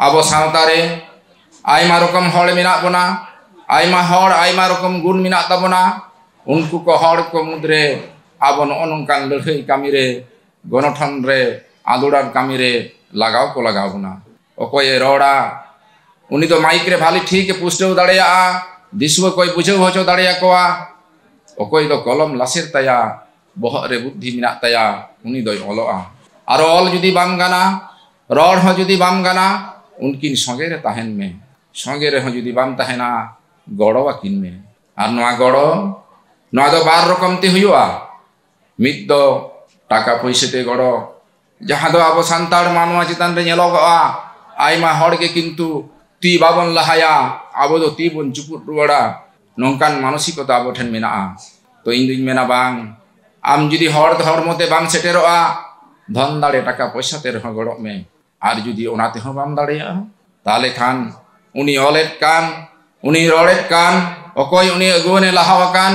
abo santare aima rokom hor menak bona, aima rokom gun menak tabona, unku ko hor ko mudre abo nongkan leuheuy kami re gonothon re aduran kami re lagaw ko lagaw bona. Okoy roda uni do maik re bhali ठीक पुष्टौ दाड़ेया दिसुआ कोई बुझाव होचो दाड़ेया कोआ ओकोय दो कलम लासेर ताया बोहग रे बुद्धि मेनाक ताया उनी दोय ऑलोआ आरो ऑल जुदी बाम गाना रड़ हो जुदी बाम गाना उनकिन संगे रे ताहेन में संगे रे हो जुदी बाम ताहेना गड़ो आकिन में आर नोआ गड़ो नोआ दो बार रकम ते हुयुआ मिद दो टाका पैसे ते गड़ो जहां दो आबो सान्ताड़ मानवा चितान रे नेलोगआ आयमा हड़ के किन्तु ती बाबन लहाया आबो दो ती बन चुपुट रुवाड़ा नोंकान मानसिकता आबो ठेन मेनाआ तो इन दुñ मेना बांग आम जुदी हड़ धर्मते बांग सेटेरोआ धन दाड़े टाका पैसा ते रह गड़ो में आर जुदी ओनाते हो बाम दाड़ेया ताले खान उनी ऑलेट कान उनी रोड़ेट कान ओकोय उनी अगुवने लहावा कान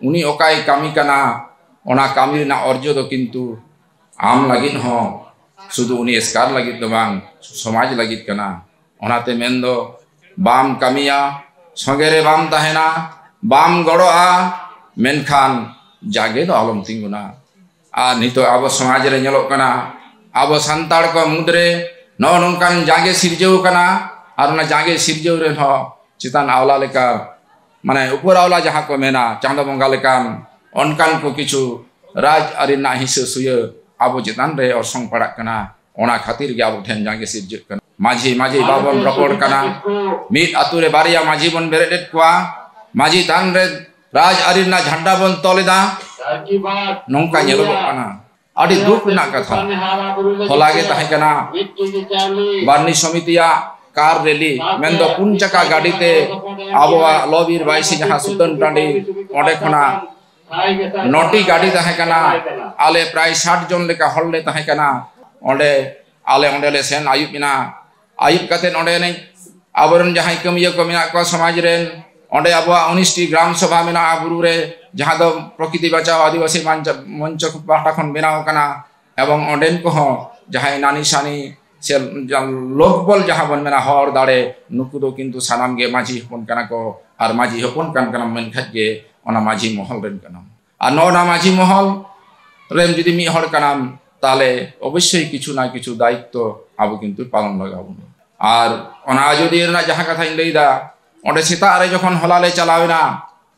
उनी ओकाय कामी काना ओना कामी ना अर्जो दो किन्तु आम लगित हो शुधु उनी एस्कार लगित दो बांग समाज लगित काना ओनाते मेंदो बाम कामिया संगेरे बाम ताहेना बाम गड़ोआ मेनखान जागे दो आलम तिंगुना आ नितो आबो समाज रे नेलोग काना आबो सान्ताड़ को मुद्रे नोंकान जागे सिरजौ काना आर ना जागे सिरजौ रे हो चितान आवला लेका माने ऊपर आवला जहां को मेना चांदो बंगा लेकान ओनकान को किछु राज आरि ना हिस्सा सुय आबो चितान रे अरसंग पड़ाक काना ओना खातिर गे आबो ठेन जागे सिरजौ काना माझी बाबन रपड़ काना मिद आतु रे बारिया माझी बन बेरेडेट कोआ माझी तान रे राज आरि ना झंडा बन तोलेदा नोंका नेलोग काना आदि दुख ना कथा होलागे ताहे काना बारनी समितिया कार रैली मेंदो पुनचका गाड़ीते आबोआ लॉबीर बाइसी जहां सुतन टांडी ओंडे खना नोटी गाड़ी ताहे काना आले प्राय 60 जन लेका हल्ले ताहे काना ओंडे आले ओंडे ले सेन आयुबिना आयुब कते ओंडे नै आबरन जहां कमिया को मेना को समाज रेन ओंडे आबोआ 19टी ग्राम सभा मेना बुरु रे जहां दो प्रकृति बचाओ आदिवासी मंच पाहटा खन बेनाव काना एवं ओंडेन को जहां नानी सानी से लोकबल जहां बन मेना हर दाड़े नुकु दो किन्तु सानाम गे माझी हपन काना को आर माझी हपन कान काना मेनखाज गे ओना माझी महल रेन काना आर नोना माझी महल रेन जुदी मी हर कानाम ताले अवश्य किछु ना किछु दायित्व आबो किन्तु पालन लगाबो आर ओना जुदी रेना जहां कथा इन लैदा ओंडे सेता रे जखन हलाले चलावेना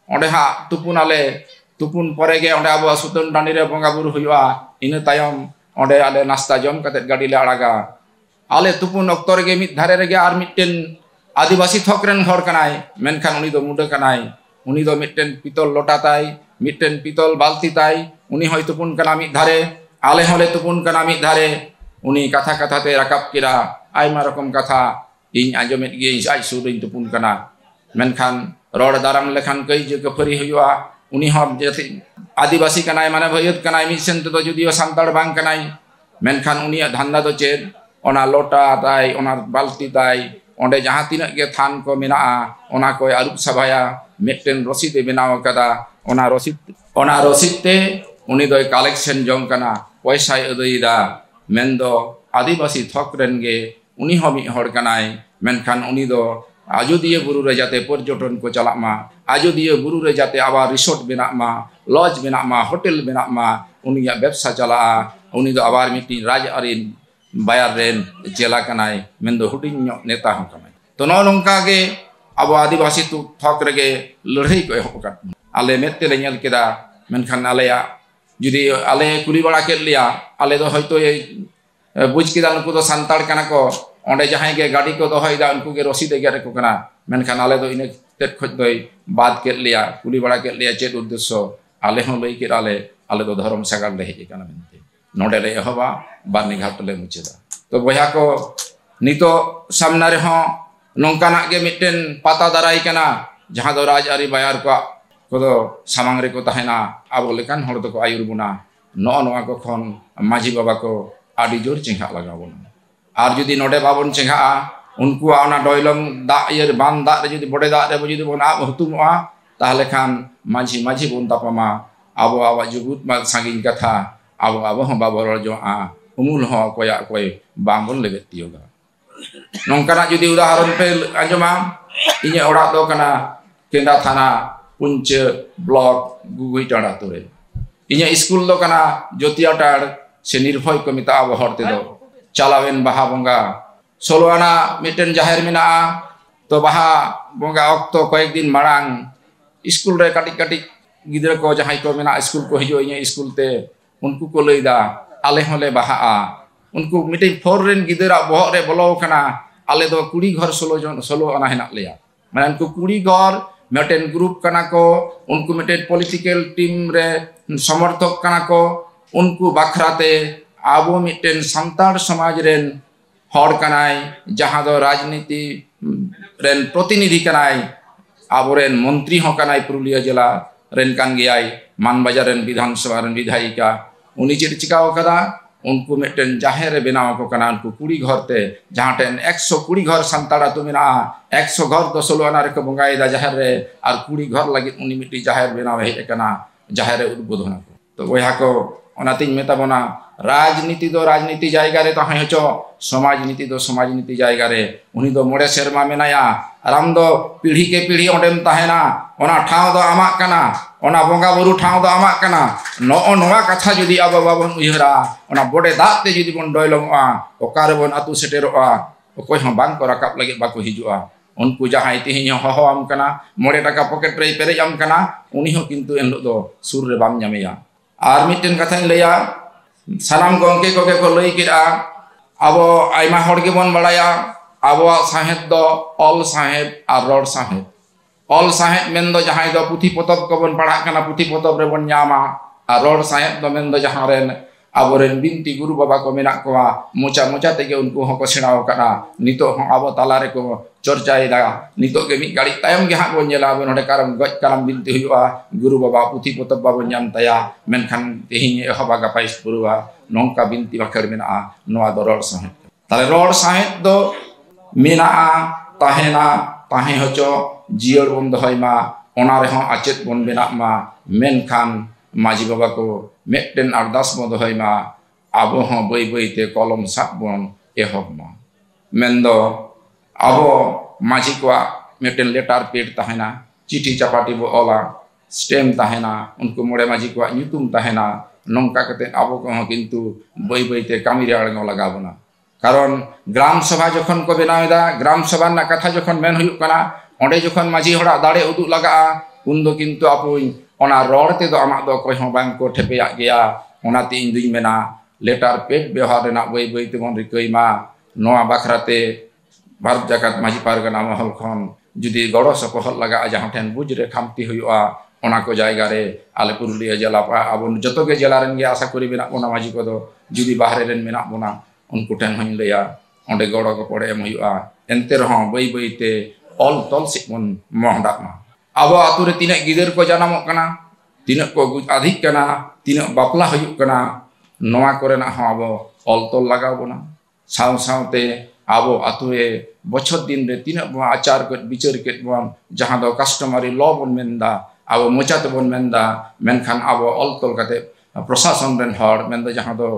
ओंडे हा तुपुन परे गे ओंडे आबो सुतन टांडी रे बंगा बुरु हुयुआ इन तायम ओंडे आले नास्ता जम कते गाड़ी ले आड़ागा आले तुपुन ऑक्तो रे गे मिद धारे रे गे आर मिटेन आदिवासी थोकरेन हर कनाय मेनखान उनी दो मुडा कनाय उनी दो मिटेन पितल लोटा ताई मिटेन पितल बाल्टी ताई उनी होय तुपुन कना मिद धारे आले होले तुपुन कना मिद धारे उनी कथा कथा ते राकाब किरा आयमा रकम कथा इन आंजमेट गे आइ सुरिन तुपुन कना मेनखान रोड दाराम लेखान कई जो कफरी हुआ उनी हम जैसे आदिवासी कनाय माने भयत कनाय मिशन तो जुदियो सान्ताड़ बांग कनाय मेनखान उनी धंधा दो चेद ओना लोटा ताई ओना बाल्टी ताई ओंडे जहां तिनाक गे थान को मेनाआ ओना को आरुप सभाया मिटेन रसीद बेनाव कदा ओना रसीद ते उनी दो कलेक्शन जम कना पैसा अदयदा मेंदो आदिवासी थोकरेन गे उनी हम हड़ कनाय मेनखान उनी दो आजोदिया बुरु रे जाते पर्यटन को चलाक मा आजोदिया बुरु रे जाते आबार रिसोर्ट बेनाक मा लज बेनाक मा होटेल बेनाक मा उनिया व्यवसा चलाआ उनी दो आबार मिटी राज आरिन बायार रेन जेला कनाय मेंदो हुडिंग नेता हो कनाय तो नोंका गे अब आदिवासी तु थक रेगे लड़ाई को एहब का आले मेते ले नेल केदा मेनखान आलेया जुदी आले कुली बड़ा के लिया आले दो हयतो बुझ केदा नुकु दो सान्ताड़ काना को ओंडे जहां के गाड़ी को दोहयदा उनको के रसीद एगे रे को कना मेनखान आले दो इने तेट खज दोय बात के लिया कुली बड़ा के लिया चेत उद्देश्य आले हो लई के आले दो धर्म सागार ले हेज काना मेनते नोडे ले एहबा बारनी घाट ले मुचेदा तो बया को नितो सामना रे हो नोंकाना गे मिटेन पाता दाराई काना जहां दो राज आरि बायार को दो सामांग रे को ताहेना आबो लेकान हड़ दो को आयुर बुना नो नोआ को खन माझी बाबा को आदि जोर चिंहा लगाबोना आर जुदी नोडे बाबन चेंगा उनको आना डोयलम दा यर बान दा रे जुदी बड़े दा रे जुदी बन आ हतुमआ ताहले खान माझी बन तापामा आबो आबा जुगुत मा सांगिन कथा आबो हम बाबो रजो आ उमुल हो कोया कोय बांबन लेबेतियोगा nongkana judi udaharon pe anjoma inya orak do kana Kenda Thana Punca Blok Gugui Tara Ture inya school do kana Jotiatar se Nirbhoy ko meta abo hor te do chalawen baha bonga soloana miten jahir mena to baha bonga okto koyek din marang school re katik gidra ko jahai ko mena school ko hijo inya school te unku ko leida ale hole baha unku miten foreign gidra bohok re bolo kana ale do kuri ghor solo ana henak leya mane unku kuri ghor meten group kana ko unku meten political team re समर्थक kana ko unku bakrate abo miten santar samaj ren hor kanai jaha do rajniti ren protinidhi kanai abo ren mantri ho kanai Purulia jela ren kan giyai Manbajar ren Bidhan Sabha ren Bidhayika uni chid chikaw kada unku miten jaher re benaw ko kana unku kuri ghor te jaha ten 120 ghor santar atu mena 100 ghor do solo ana re ko bongai da jaher re ar kuri ghor lagi uni miti jaher benaw he kana jaher re udbodhona ko to boya ko onating meta bona राजनीति जायगा रे तहां हचो समाजनीति जायगा रे उनी दो मोड़े सेरमा मेनाया आराम दो पीढ़ी के पीढ़ी ओडेम ताहेना ओना ठाव दो आमाक कना ओना बोंगा बुरु ठाव दो आमाक कना नो नोवा कथा जुदी अब बाबन उयहरा ओना बोडे दात ते जुदी बन डयलंगआ ओकारे बन अतु सेटेरोआ ओकोय हम बांग को राकाप लगे बाको हिजुआ उनको जहां तिहि हो आम कना मोड़े टाका पॉकेट रे पेरे आम कना उनी हो किंतु एनलो दो सुर रे बाम ᱧᱟᱢᱮᱭᱟ आर मिटेन कथाñ लैया सानाम गंके को लई किरा अब आयमा हर के बन बड़ाया अब साहेब दो ऑल साहेब और रोड साहेब ऑल साहेब मेन दो जहां दो पुथी पोतब को बन पढ़ा कना पुथी पोतब रे बन ᱧᱟᱢᱟ और रोड साहेब दो मेन दो जहां रेन अब रेन बिनती गुरु बाबा को मेना को मोचा तेगे उनको हो को सेणाव कना नितो हो अब ताला रे को चर्चाय दा नितो के मी गाड़ी तायम गे हां बन जेला बन हडे कारम गज कारम बिनती हुआ गुरु बाबा पुथी पोतब बाबन ᱧᱟᱢ तया मेनखान तेहिं एहबा गापाइस पुरुवा नोंका बिनती बाखर मेना नोआ दो रोड साहेब ताले रोड साहेब दो मेना ताहेना ताहे होचो जियर बन दहयमा ओना रे हो आचेत बन बेना मा मेनखान माजी बाबा को मेटेन अरदास बन दहयमा आबो हो बई बई ते कलम साब बन एहबमा मेनदो आबो माजी को मेटेन लेटर पेड ताहेना चिठी चापाटी बो ओला स्टेम ताहेना उनको मोड़े माजी को ᱧᱩᱛᱩᱢ ताहेना नोंका कते आबो को किंतु बई बई ते कामी रे आड़गो लगाबोना कारण ग्राम सभा जखन को बनावेदा ग्राम सभा ना कथा जखन मेन हुयुक कना ओंडे जखन माजी हड़ा दाड़े उदुक लगा उन दो किंतु आपुई ओना रोड ते दो आमा दो कोय हो बांग को ठेपेया गया ओना ते इन दुई मेना लेटर पेड व्यवहार रेना बई बई ते बन रिकइमा नोआ बाखराते भारत जाकात माजी पारगना महल खन जुदी गड़ो सपहल लगा जहां ठेन बुज रे खामती हुयुआ ओना को जायगा रे आले पुरुलिया जिला अब जतो के जिला रेन गे आशा करी बेना ओना माजी को दो जुदी बाहरे रेन मेना बोना उनको ठेन हइन लेया ओंडे गड़ो को पड़े एम हुयुआ एनते रहो बई बई ते ऑल तल सिमन मोहडामा अब आतु रे तिने गिदर को जनामो कना तिने को अधिक कना तिने बापला हुयुक कना नोआ कोरेना हो अब ऑल तल लगा बोना साव सावते अब आतु रे बछर दिन रे तिने आचार को विचार के बन जहां दो कस्टमरी लॉ बन मेंदा अब मोचाते बन मेंदा मेनखान अब ऑल तल कते प्रशासन रेन हर मेंदा जहां दो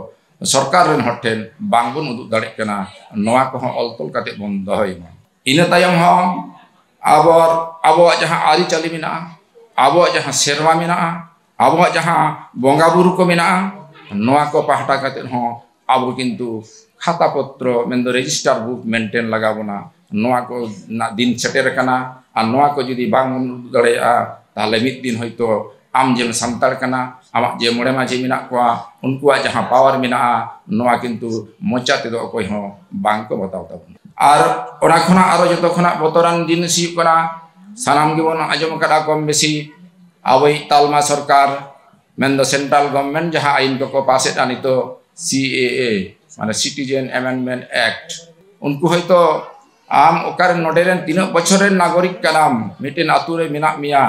सरकार रेन हर ठेन बांगबन उदुक दाड़े कना नोआ को ऑल तल कते बन दहयमा इना तायम हो अब जहां आरी चाली मेना अब जहां सेरवा मेना अब जहां बोंगा बुरु को मेना नोआ को पाहटा कते हो अब किंतु खाता पत्र मेन दो रजिस्टर बुक मेंटेन लगाबोना नोआ को ना दिन सेटेर कना आ नोआ को जुदी बांग दड़ेया ताले मिद दिन होइतो आम जेम संतार कना आमा जे मोड़े माझी मेना को उनको जहां पावर मेना नोआ किंतु मोचा ते दो कोई हो बांग को बताव ताबोन आर ओना खना आरो जतो खना बतरान दिन सियु कना सानाम गे बन आजम कदा कम बेसी आवई तालमा सरकार मेन दो सेंट्रल गवर्नमेंट जहां आइन को पासे आनी तो CAA माने सिटीजन अमेंडमेंट एक्ट उनको होइतो आम ओकार नोडेरेन 3 बछर नागरिक कनाम मिटेन आतु रे मेना मिया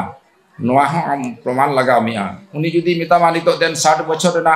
नोआ हो आम प्रमाण लगा मिया उनी जुदी मिता मानी तो देन 60 बछर ना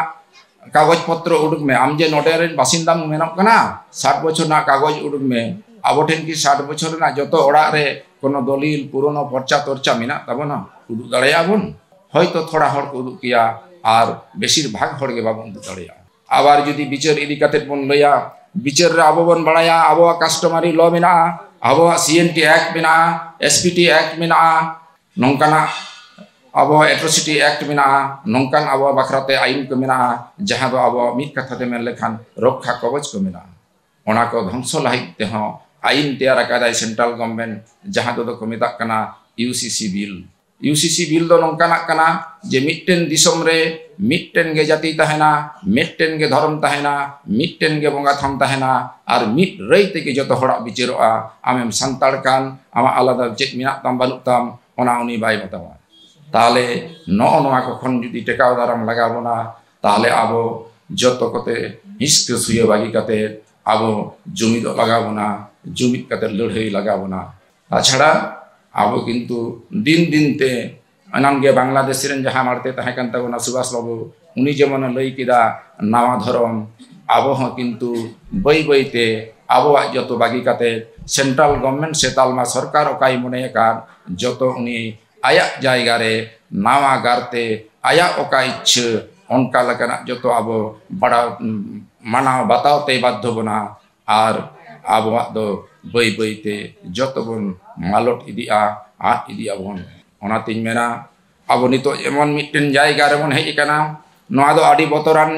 कागज पत्र उडुक में आम जे नोडेरेन बासिंदा मेनक कना 60 बछर ना कागज उडुक में आबो ठेन की 60 बछर ना जतो ओड़ा रे कोनो दलिल पुरानो पर्चा तोरचा मेना तबना उडुक दाड़ेया बन होयतो थोड़ा हर को उडुक किया और बेसिर भाग हर गे बाबन उडुक दाड़ेया आबार जुदी बिचार इदी कते बन लया bicar re abo bon badaya abo customary law mena, abo CNT Act mena, SPT Act mena, nongkana abo atrocity Act mena, nongkan abo bakrate ain ko mena, jaha do abo mit katha te men lekhan rokha koboj ko mena. Ona ko dhongso lahik te ho ain teyar akadai central government jaha do ko metak kana UCC bill. UCC bill do nongkanak kana je mitten disom re mitten ge jati tahena, mitten ge dhorom tahena, mitten ge bonga tham tahena, ar mit rei teke joto horak biceroa amem santar kan ama alada chet minak tam banuk tam ona uni bai batawa. Tahale no noa ko khon judi tekaw daram laga bona tahale abo joto kote hiske suye bagi kate abo jumid laga bona, jumid kate ladhai laga bona. Tachhada abo kintu din din te anangge Bangladesh ren jaha marte tahe kan tabona Subhas babu uni jemon lay kida nawa dhorom abo ho kintu bai bai te abo joto bagi kate central government setalma sarkar okai mone kan joto uni ayak jayga re nawa garte ayak okai che onka lakana joto abo bada mana batao te baddho bona ar abo do bai bai te joto bon malot idia at idia bon ona tin mena abo nito emon mitten jayga re mon hej kana noa do adi botoran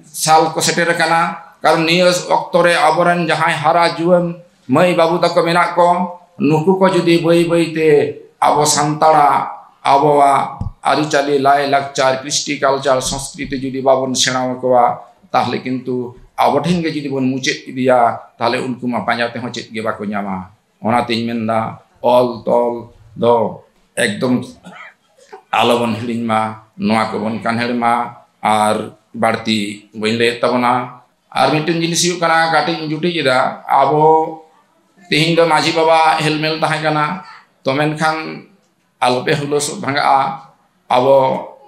sal ko seter kana karon niya oktore aboran jahay hara juan mai babu tako menak ko nuku ko judi bai bai te abo santara abo aricali lai lakchar kristi culture সংস্কৃতি judi babon sena ko tahle kintu abo thin ge judi bon muchet idia tahle unku ma panja te ho chet ge bako nyama ona tin menda all tol do ekdom alobon hiling ma noa ko bon kanhel ma ar barti boinle tabona ar mitten jinis yu kana kati juti jida abo tihin do maji baba helmel tahe kana to menkhan alpe hulos bhanga abo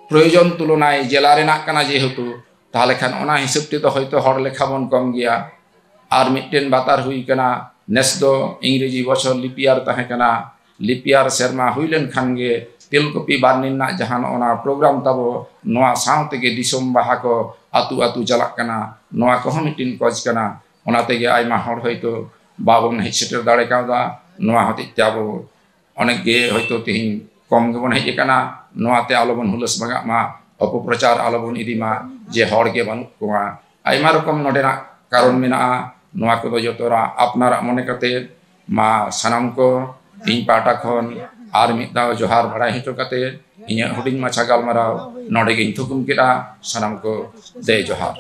proyojon tulonai jela renak kana jehetu tahale khan ona hisab te to hoyto hor lekha bon kom giya ar mitten batar hui kana nes do ingreji bochor lipiar tahe kana lipiar serma huilen khange telkopi barnin na jahan ona program tabo noa saw tege disom baha ko atu atu jalak kana noa ko mitin koj kana ona tege aima hor hoyto babon heseter dare kauda noa hoti tabo onek ge hoyto tihin kom ge bon heje kana noa te alobon hulos baga ma অপপ্রচার আলোবন ইদিমা যে হড়গে বানুক কোয়া আইমা রকম নডেনা কারণ মেনা নোয়া কো যতরা আপনারা মনে কাতে মা সানাম কো তিন পাটা খন আর মিদ দাও জোহার বাড়াই হিতো কাতে ইᱧ হুডিং মাছা গালমারাও নডে গে থুকুম কেডা সানাম কো দে জোহার।